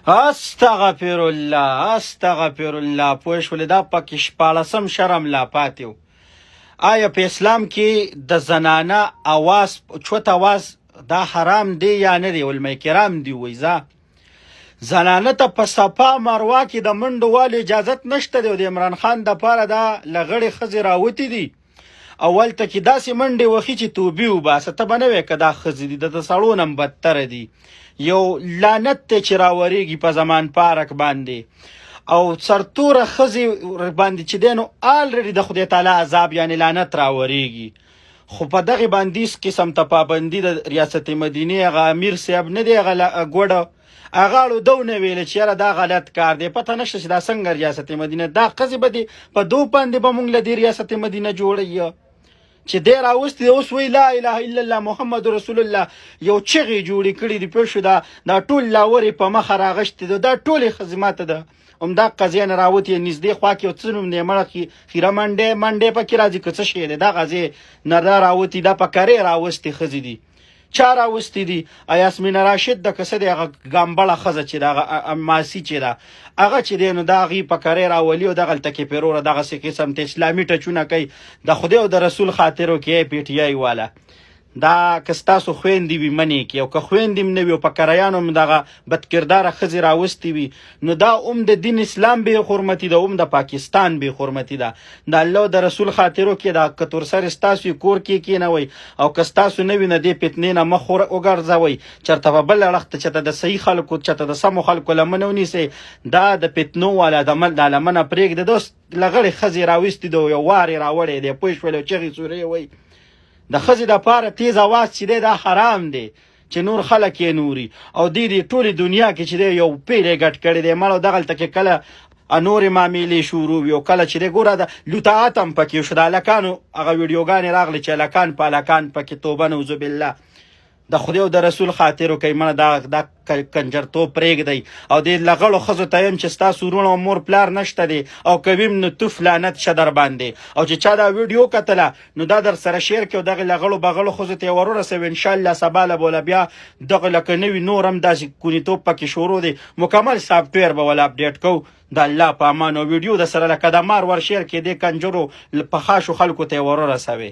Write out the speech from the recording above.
استغفر الله استغفر الله. پوه شولې دا پکې شپاړسم شرم لا پاتې و. آیا په اسلام کې د زنانه اواز چوت اواز دا حرام دی یا نه دی؟ علماء کرام دی وایي زنانه ته په صفا مروه کې د منډو والو اجازت نشته دی. د عمران خان دپاره دا لغړې ښځې راوتې دي اول ته کې داسې منډې وخي چې توبې وباسه. ته به نه وایې که دا ښځې دي د سړو نه هم بدتره دي. یو لعنت دی چې راورېږي په زمان پارک باندې او سرتوره ښځې باندې چې دی نو آلرډي د خدای تعالی عذاب یعنې لعنت راورېږي. خو په دغې باندې هېڅ قسم ته پابندي د ریاست مدینې هغه امیر صاحب نه دی هغه ګوډه هغه اړو دو نه ویله چې یاره دا غلط کار دی. پته نشته چې دا څنګه ریاست مدینه دا ښځې به دې په دو باندې به مونږ له دې ریاست مدینه جوړوي چې دی راوستې دی اوس وایي لا اله الا الله محمد رسول الله. یو چغې جوړې کړي دي پوه شو. دا ټول لاورې په مخه راغشتې ده. دا ټولې ښځې ماته ده همدا قضیه نه راوتې نږدې خوا کې یو څه نوم دی مړه خیره منډې پکې راځي که څه شی دی دا غازې نه دا راوتې دا په کرې راوستې ښځې دي. چا راوستې دي؟ یاسمین راشد د کسه دی هغه ګامبړه ښځه چې ده هغه ماسي چې ده هغه چې دی نو د هغې په کرې راولي او دغلته کې پیروره دغسې قسم ته اسلامي ټچونه کوي د خدای او د رسول خاطرو کې پی ټي آی والا. دا که ستاسو خویندې وي منې کې او که خویندې هم نه وي او په کریانو هم دغه بدکرداره ښځې راوستې وي نو دا هم د دین اسلام بې حرمتي ده هم د پاکستان بې حرمتي ده. د الله او د رسول خاطرو کې دا که تورسر ستاسو کور کې کېنوئ او که ستاسو نه وي نه دې فتنې نه مخ وګرځوئ چېرته په بل اړخ ته چېرته د صحیح خلکو چېرته د سمو خلکو لمنه ونیسئ. دا د فتنو والا د لمنه پرېږدي. دا لغړې ښځې راوستې ده یو وار یې راوړی دی پوه شولې چغې سورې وایي د ښځې دپاره تیز اواز چې دی دا حرام دی چې نور خلک یې نوري او دې ټولې دنیا کې چې دی یو پیل یې ګډ کړی دی مړ دغلته کې کله نورې معاملې شروع وي او کله چې دی ګوره د لوطاعت هم پکې شو د هلکانو هغه ویډیوګانې راغلې چې هلکان په هلکان پکې توبه نعوذ بالله د خدای او د رسول خاطرو کوي منه دا کنجرتوب پرېږدئ او دې لغړو ښځو ته یم چې ستاسو وروڼه او مور پلار نشته دی او کوي هم نو توف لعنت شه در باندې او چې چا دا ویډیو کتله نو دا در سره شیر کړي او دغې لغړو بغړو ښځو ته یې ور ورسوي انشاءالله سبا له به بیا دغه لکه نوي نور هم داسې کونیتوب پکې شروع دی مکمل سافټویر به وله اپډیټ کوو د الله په امان او ویډیو د سره لکه د مار ور شیر کړي دې کنجرو په خاشو خلکو ته یې ور ورسوي.